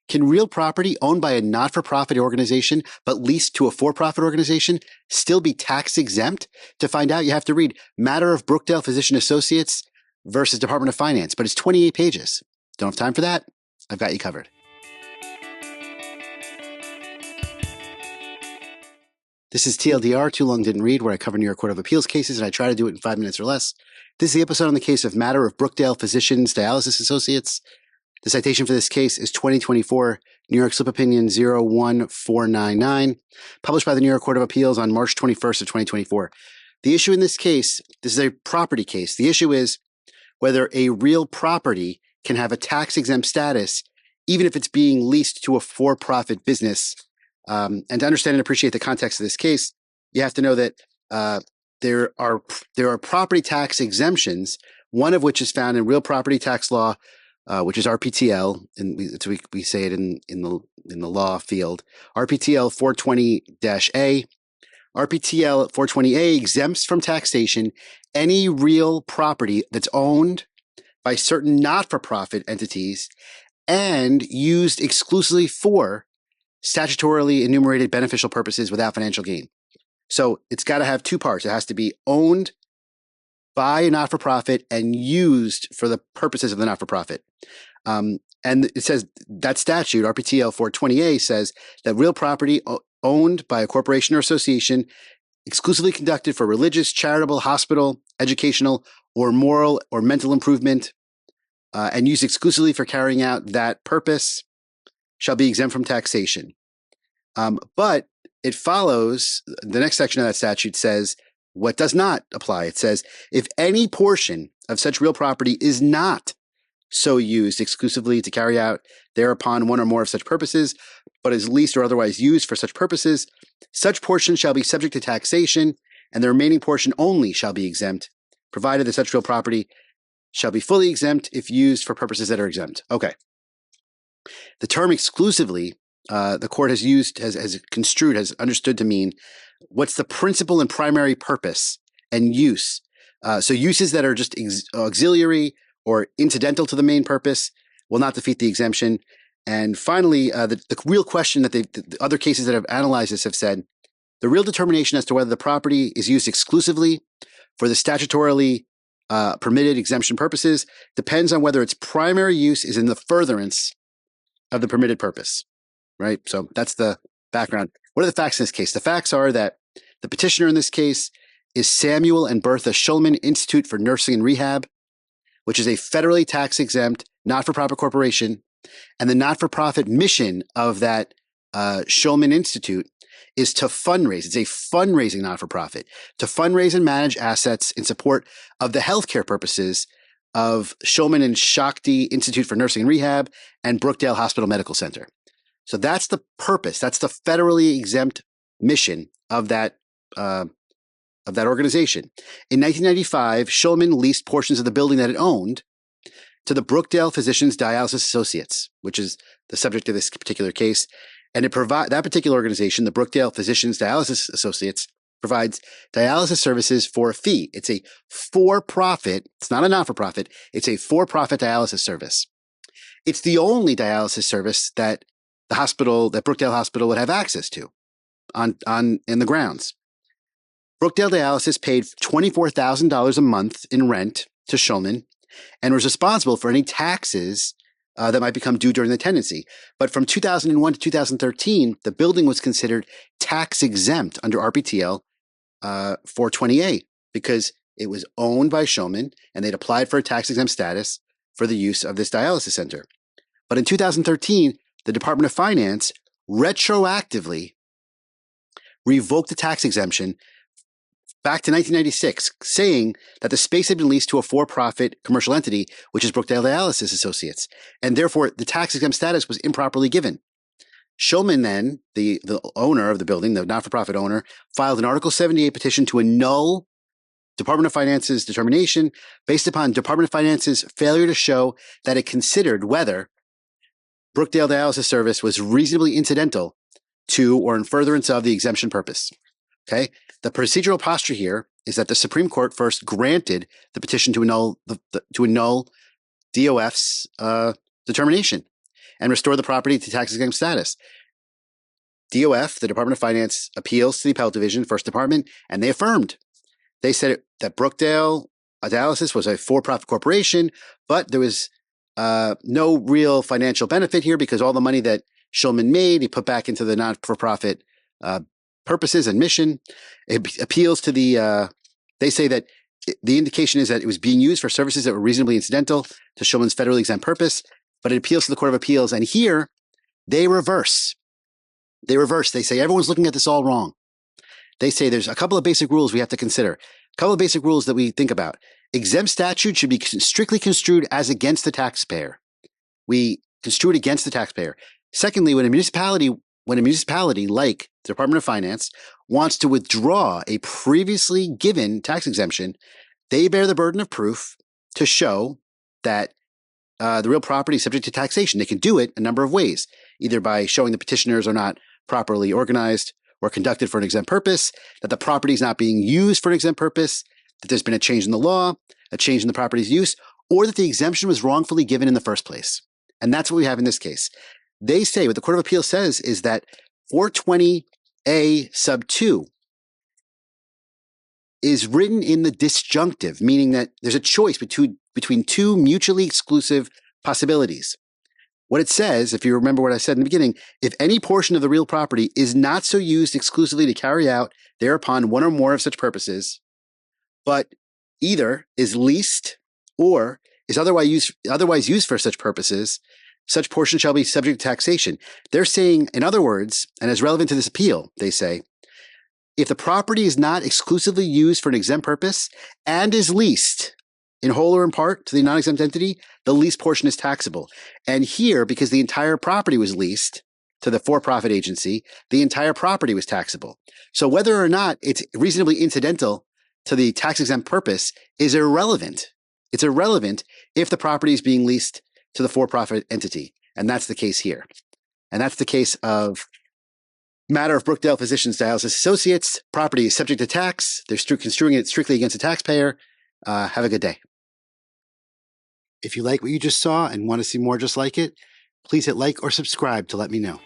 Can real property owned by a not-for-profit organization but leased to a for-profit organization still be tax exempt? To find out, you have to read Matter of Brookdale Physicians Associates versus Department of Finance, but it's 28 pages. Don't have time for that? I've got you covered. This is TLDR, Too Long Didn't Read, where I cover New York Court of Appeals cases and I try to do it in 5 minutes or less. This is the episode on the case of Matter of Brookdale Physicians Dialysis Associates. The citation for this case is 2024 New York Slip Opinion 01499, published by the New York Court of Appeals on March 21st of 2024. The issue in this case, this is a property case. The issue is whether a real property can have a tax-exempt status, even if it's being leased to a for-profit business. And to understand and appreciate the context of this case, you have to know that there are property tax exemptions, one of which is found in real property tax law, which is RPTL, and we say it in the law field. RPTL 420-A. RPTL 420-A exempts from taxation any real property that's owned by certain not-for-profit entities and used exclusively for statutorily enumerated beneficial purposes without financial gain. So it's got to have two parts. It has to be owned by a not-for-profit and used for the purposes of the not-for-profit. And it says that statute, RPTL 420A, says that real property owned by a corporation or association exclusively conducted for religious, charitable, hospital, educational, or moral or mental improvement and used exclusively for carrying out that purpose shall be exempt from taxation. But it follows, the next section of that statute says, what does not apply? It says, if any portion of such real property is not so used exclusively to carry out thereupon one or more of such purposes, but is leased or otherwise used for such purposes, such portion shall be subject to taxation, and the remaining portion only shall be exempt, provided that such real property shall be fully exempt if used for purposes that are exempt. Okay. The term exclusively, the court has construed, has understood to mean what's the principal and primary purpose and use. So uses that are just auxiliary or incidental to the main purpose will not defeat the exemption. And finally, the real question that the other cases that have analyzed this have said, the real determination as to whether the property is used exclusively for the statutorily permitted exemption purposes depends on whether its primary use is in the furtherance of the permitted purpose, right? So that's the background. What are the facts in this case? The facts are that the petitioner in this case is Samuel and Bertha Shulman Institute for Nursing and Rehab, which is a federally tax-exempt, not-for-profit corporation. And the not-for-profit mission of that Shulman Institute is to fundraise. It's a fundraising not-for-profit to fundraise and manage assets in support of the healthcare purposes of Shulman and Shakti Institute for Nursing and Rehab and Brookdale Hospital Medical Center. So that's the purpose. That's the federally exempt mission of that organization. In 1995, Shulman leased portions of the building that it owned to the Brookdale Physicians Dialysis Associates, which is the subject of this particular case. And that particular organization, the Brookdale Physicians Dialysis Associates, provides dialysis services for a fee. It's a for-profit, it's not a not-for-profit, it's a for-profit dialysis service. It's the only dialysis service that Brookdale Hospital would have access to in the grounds. Brookdale Dialysis paid $24,000 a month in rent to Shulman and was responsible for any taxes that might become due during the tenancy. But from 2001 to 2013, the building was considered tax exempt under RPTL 420A because it was owned by Shulman and they'd applied for a tax exempt status for the use of this dialysis center. But in 2013, the Department of Finance retroactively revoked the tax exemption back to 1996, saying that the space had been leased to a for-profit commercial entity, which is Brookdale Dialysis Associates, and therefore the tax-exempt status was improperly given. Shulman then, the owner of the building, the not-for-profit owner, filed an Article 78 petition to annul Department of Finance's determination based upon Department of Finance's failure to show that it considered whether Brookdale Dialysis Service was reasonably incidental to or in furtherance of the exemption purpose. Okay? The procedural posture here is that the Supreme Court first granted the petition to annul DOF's determination. and restore the property to tax-exempt status. DOF, the Department of Finance, appeals to the Appellate Division, First Department, and they affirmed. They said that Brookdale Dialysis was a for-profit corporation, but there was no real financial benefit here because all the money that Shulman made, he put back into the not-for-profit purposes and mission. It appeals to they say that the indication is that it was being used for services that were reasonably incidental to Shulman's federally exempt purpose, but it appeals to the Court of Appeals. And here they reverse. They say everyone's looking at this all wrong. They say there's a couple of basic rules we have to consider, a couple of basic rules that we think about. Exempt statute should be strictly construed as against the taxpayer. We construe it against the taxpayer. Secondly, when a municipality like the Department of Finance wants to withdraw a previously given tax exemption, they bear the burden of proof to show that the real property is subject to taxation. They can do it a number of ways, either by showing the petitioners are not properly organized or conducted for an exempt purpose, that the property is not being used for an exempt purpose, that there's been a change in the law, a change in the property's use, or that the exemption was wrongfully given in the first place. And that's what we have in this case. They say, what the Court of Appeals says is that 420A sub 2 is written in the disjunctive, meaning that there's a choice between two mutually exclusive possibilities. What it says, if you remember what I said in the beginning, if any portion of the real property is not so used exclusively to carry out thereupon one or more of such purposes, but either is leased or is otherwise used for such purposes, such portion shall be subject to taxation. They're saying, in other words, and as relevant to this appeal, they say, if the property is not exclusively used for an exempt purpose and is leased in whole or in part to the non-exempt entity, the leased portion is taxable. And here, because the entire property was leased to the for-profit agency, the entire property was taxable. So whether or not it's reasonably incidental to the tax-exempt purpose is irrelevant. It's irrelevant if the property is being leased to the for-profit entity. And that's the case here. And that's the case of matter of Brookdale Physicians Dialysis Associates. Property is subject to tax. They're construing it strictly against the taxpayer. Have a good day. If you like what you just saw and want to see more just like it, please hit like or subscribe to let me know.